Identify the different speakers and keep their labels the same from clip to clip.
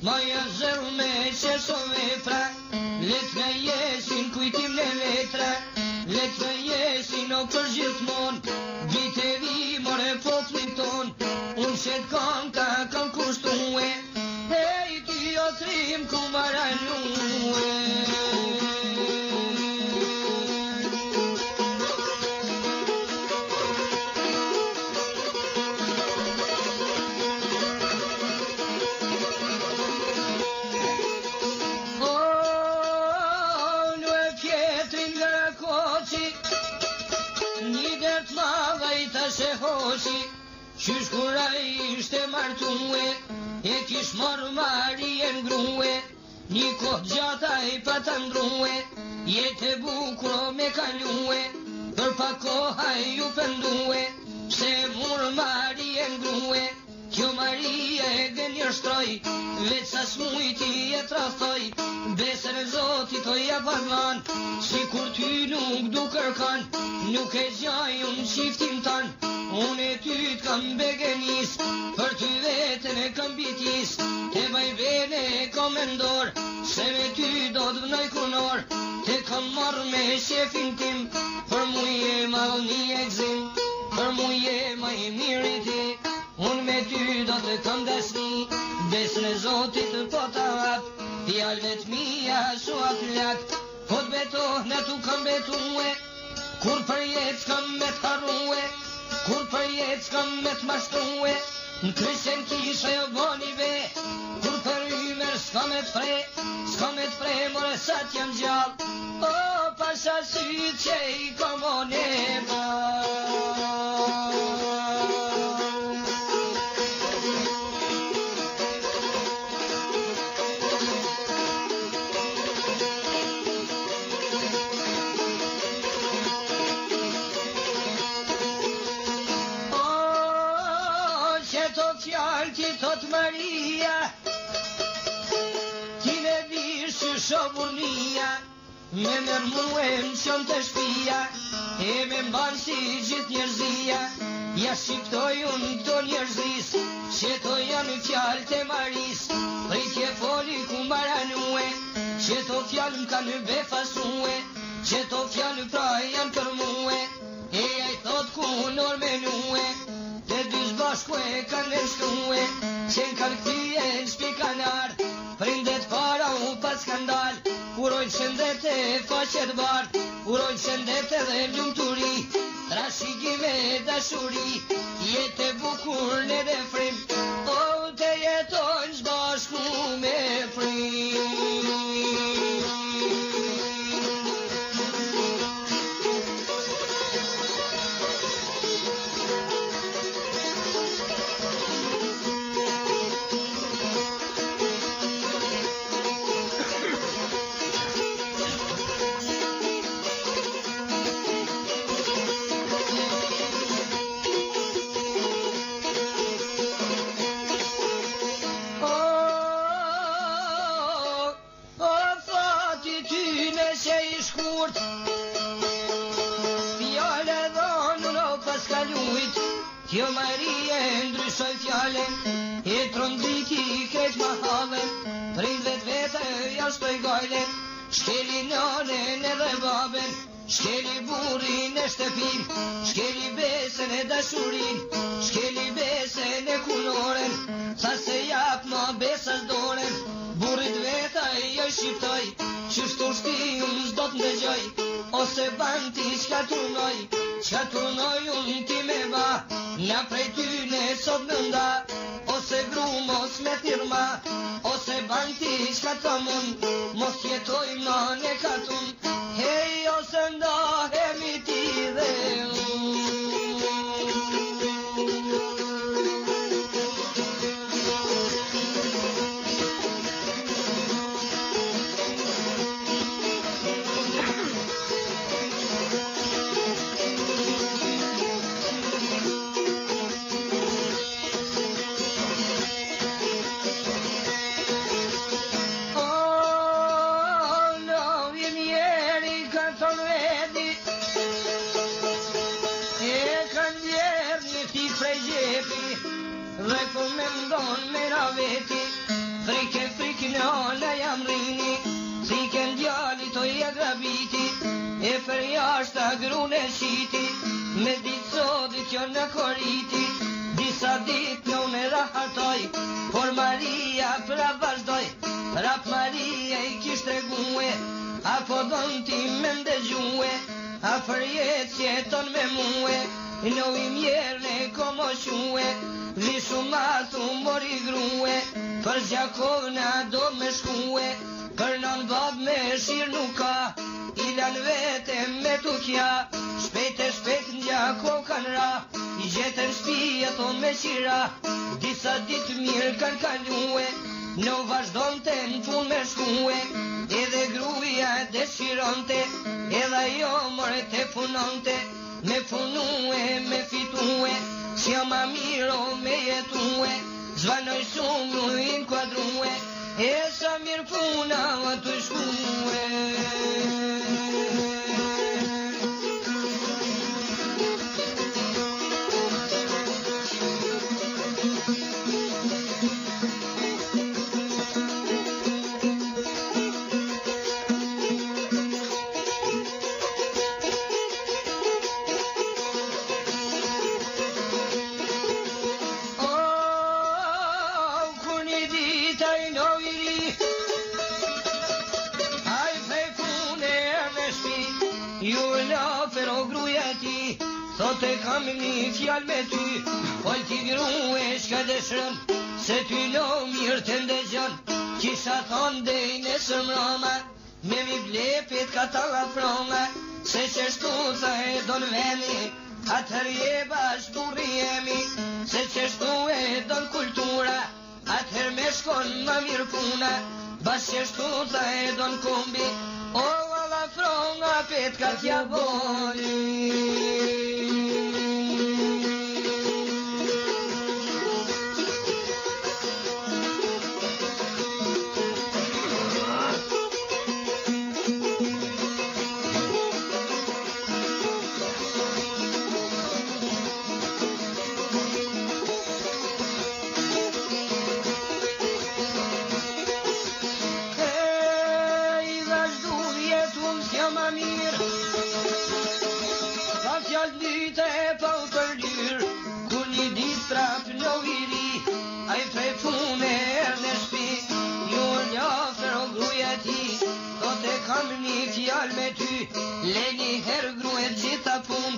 Speaker 1: ma ja zërë me qeso vepra, let me jesin kujtim në letra, let me jesin o për gjithmon, vite vi more poplin ton, unë që t'kam ka kam kushtue, hej ty o trim ku maranue. Se hoqi, qysh kura ishte martue, e kish marrë mari e ngrue, një kohë gjata i pata ndrue, jetë e bukro me kalue, për pa koha ju pëndue, se murë mari e ngrue, kjo Maria e gënjërshtroj, veç sa smujti e traftoj, besën e Zotit o ja parlan, si kur ty nuk du kërkan, nuk e gjaj unë qiftim tan, unë e ty t'kam begenis, për ty vetën e kam bitis, te baj bene e kam endor, se me ty do t'vnoj kunor, te kam marrë me shefin tim, për muje ma një egzim, për muje ma i mirë i ti, unë me ty do të kam dasni, besën e Zotit po ta hap, fjalët mia su aplak, po t'betohne tu kam betue, kur për jetë s'kam me t'harrue, kur për jetë s'kam me t'mashtue, në krysen kisha jo boni ve, kur për ymer s'kam me t'fre, more sa t'jam gjall, o pasha sytë që i kam o nema. Thot Maria, ti me vish që shoburnia, me mërmuem qëm të shpia, e me mban si gjithë njerëzia, ja shqiptoj unë këto njerëzis, që to janë fjallë të Maris, rritje foli ku maranue, që to fjallë më kanë befasue, që to fjallë pra janë për muë, e aj thot ku nor menue, te dy zbashku e kanë nështue, që në kanë këtyje në shpikanar, prindet para u pas skandal, urojnë shëndet e faqet bar, urojnë shëndet edhe lumturi, trashigime dashuri, jetë e bukur në dhe frim, o të jetojnë zbashku me frim. Kjo Maria ndryshoj fjallën, e trondriti keq mahallën, prindet vete jashtoj gajlen, shkeli nanen edhe baben, shkeli burin e shtepin, shkeli besën e dashurin, shkeli besën e kunoren, sa se jap ma besës doren, burit veta e jo shqiptoj, qështu shti unë s'do t'ndëgjoj, ose banti qka turnoj unë ti me ba, nga prej tyne sot nënda, ose gru mos me firma, ose banti qka të mund, mos jetoj ma ne katun, hej ose ndahemi ti dhe dhe po me ndonë me ra veti, frike në jam rini, si ken djali to e grabiti, e për jashtë agrun e shiti, me ditë sodit jo në koriti, disa dit në unë rahatoj, por Maria pra vazhdoj, rap Maria i kishte gue, apo don ti me ndëgjue, a për jetë që jeton me muë, në i mjerë ne komo shue, vi shumatu mori grue, për Gjakovna do me shkue, për nën bab me shirë nuk ka, ilan vete me tukja, shpejt në Gjakov kanë ra, i gjetën shpia to me qira, disa dit mirë kanë kalue, në vazhdonte në pun me shkue, edhe gruja dëshironte, edhe jo more te punonte, me punue, me fitue, si jo ma miro me jetue, zvanoj shumë u inkuadrue, e sa mirë puna të shkue. Thote kam një fjall me ty, ol t'i grue shka dëshrën, se ty lo mirë të ndëgjën, kisha thonë dhej në sërmroma, me mi blepit ka ta afroma, se që shtu të e don veni, atër je bashkë burri jemi, se që shtu e don kultura, atër me shkon më mirë puna, bashkë që shtu të e don kombi, o alla fronga pet ka t'ja boli. Me ty, leni her gruet gjitha pun,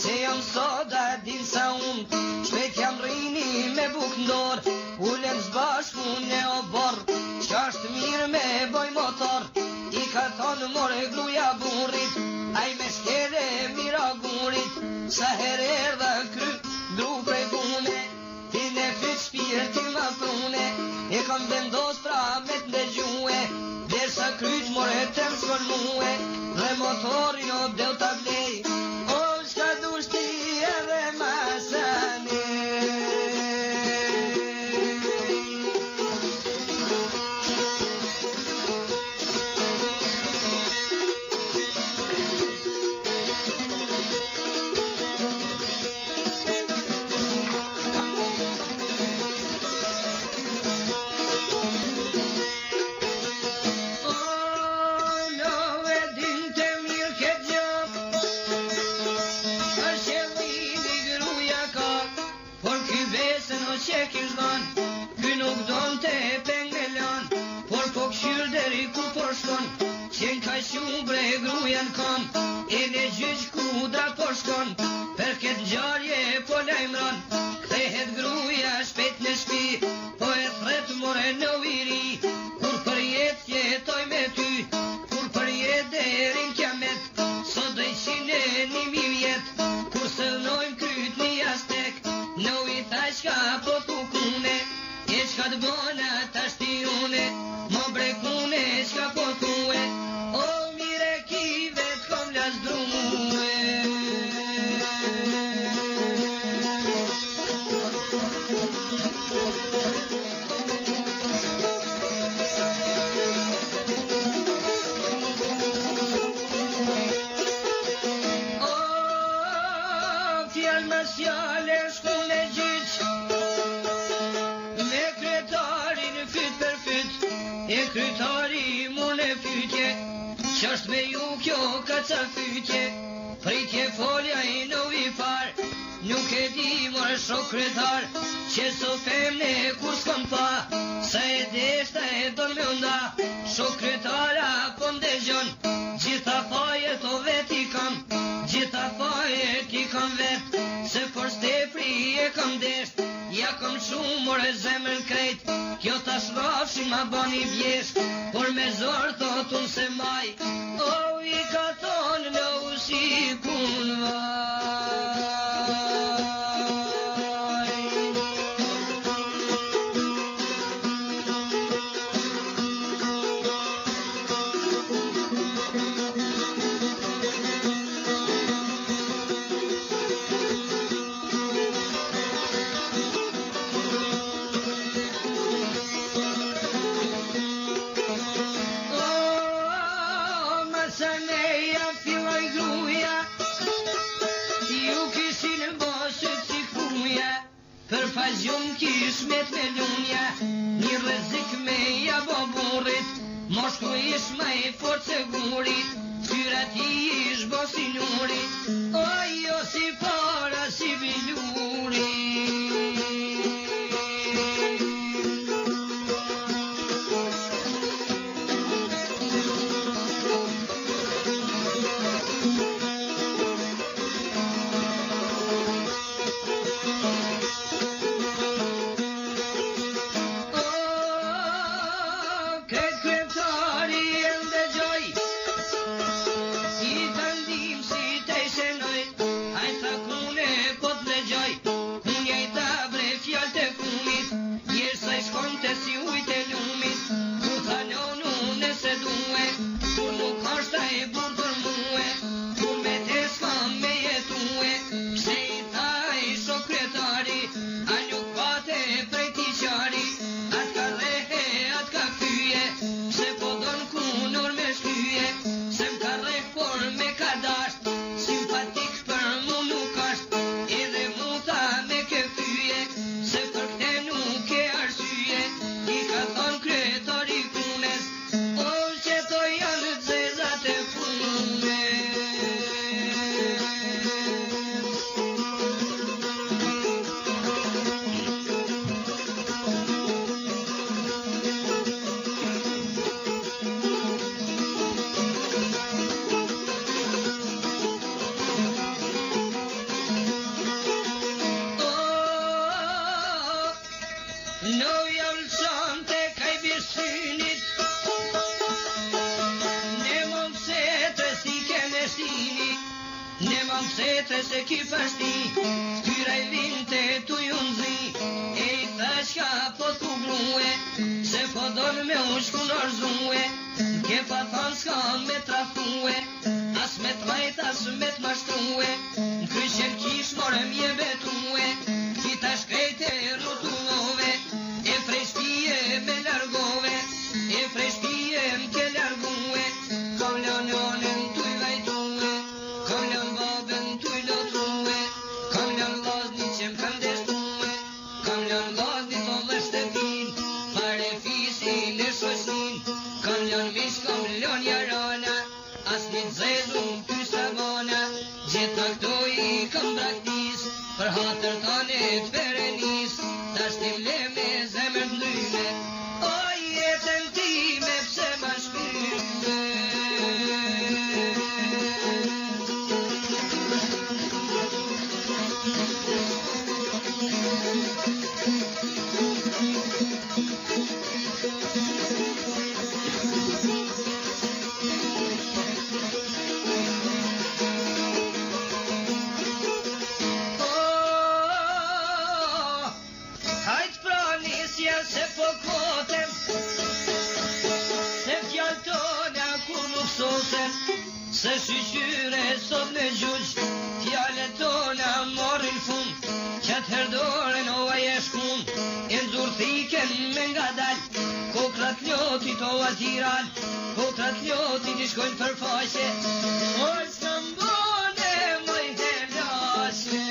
Speaker 1: se jam soda din sa un, shpet jam rini me buk ndor, ulen zbashku ne o bor, qasht mirë me boj motor, i ka thonë more gruja burrit, aj me shkere mira gurit, sa her erdha kry, dru prej pune, ti ne fyt shpirti ma prune, e kam vendos pra me t'ndëgjue, dersa kryt more të më shkon muë, dhe motorin o del t'a blej, o shka dushti edhe masane. Bre grujen kom, e në gjyq kudra po shkon, për këtë gjarje po lajmron, kthehet gruja shpet në shpi, po e thret more në viri, kur për jet jetoj me ty, kur për jet derin kiamet, sot dhe qine 1000 vjet, kur sëllojmë kryt një astek, në i thashka po tukune, e shka të bona ta shtiune, mo brekune shka po tue, o mire ki vet kom las drume. e kryetari mun e pytje, q'është me ju kjo kaca fytje, pritje folja I novi par, nuk e di mor shok kryetar, që so femne kur s'kom pa, sa e deshta e don me nda, shok kryetara po ndegjon, gjitha fajet o vet I kam, gjitha fajet I kam vet, se por stepri e kam desht, ja kam shumë more zemën krejt, kjo tash rafshi ma bani bjesht, por me zor thotun se maj, o I ka thonë në usikun vaj. Gjum kishmet me lunja, një rrezik me ja boburit, moshku ish ma I fort se gurit, fyra ti ish bo si nurit, ojo si para si bilurit. Se ki fashti, tyra I vinte tu junzi, e I thash ka po t'u grue, se po don me u shkunorzue, ke pa than s'ka me trafue, as me t'majt as me t'mashtue, n'kryshen kish more mje betue, ki tash krejte rrotulove, e prej shpije me largove, e prej shpije m'ke largue, kam lanonen t'u I vajtue, kam lan babën t'u I lotue, kam lan vazni që m'kam deshtue, kam lan vazni të dhe shtepin, pare fisi në shoqnin, kam lan mish, kam lan jarana, as një t'zezu m'pysa vana, gjitha këto I kam braktis, për hatër tane t'verenis, tash t'im le me zemër t'ndryme, o jetën time pse ma shpyme. Se shqyqyre sot në gjuq, fjallet tona morin fund, qatë herdoren o aje shkun, e nxurthiken me nga dal, kokrat ljotit o atiran, kokrat ljotit I shkojnë për faqe, o s'ka mbone moj helashe.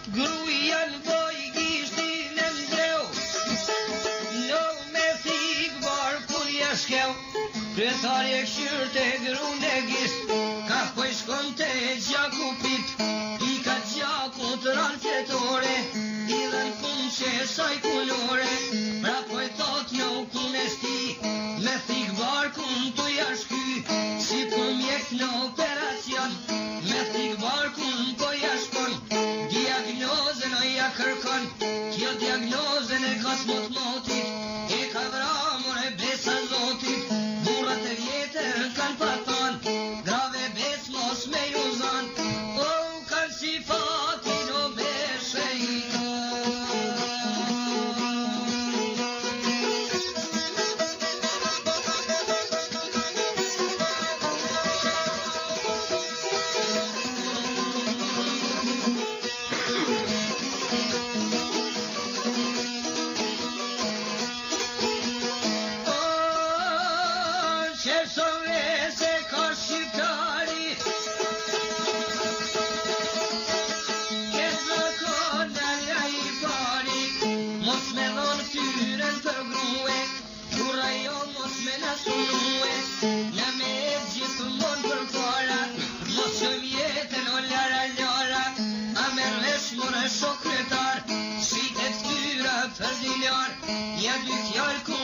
Speaker 1: Grujan boj gishtin e mdreu, no me thik barkun jashkeu. Kryetari e këshyrt e grun e gisht, ka poj shkon të gjakupit, i ka gjakut ran fletore, i dhe në kun që saj kulore, pra poj thot në kun e shti, me thik barkun të jashky, si për mjek në operacion, me thik barkun të jashkon, diagnozën o ja kërkon, kjo diagnozën e ka smot motit, e ka vramur e besa zotit, burat e vjetër kanë patan, grave bes mos me ju zan, o kanë si fatin o beshe i shokretar, shite të tyra për diljar, ja dy fjallë ku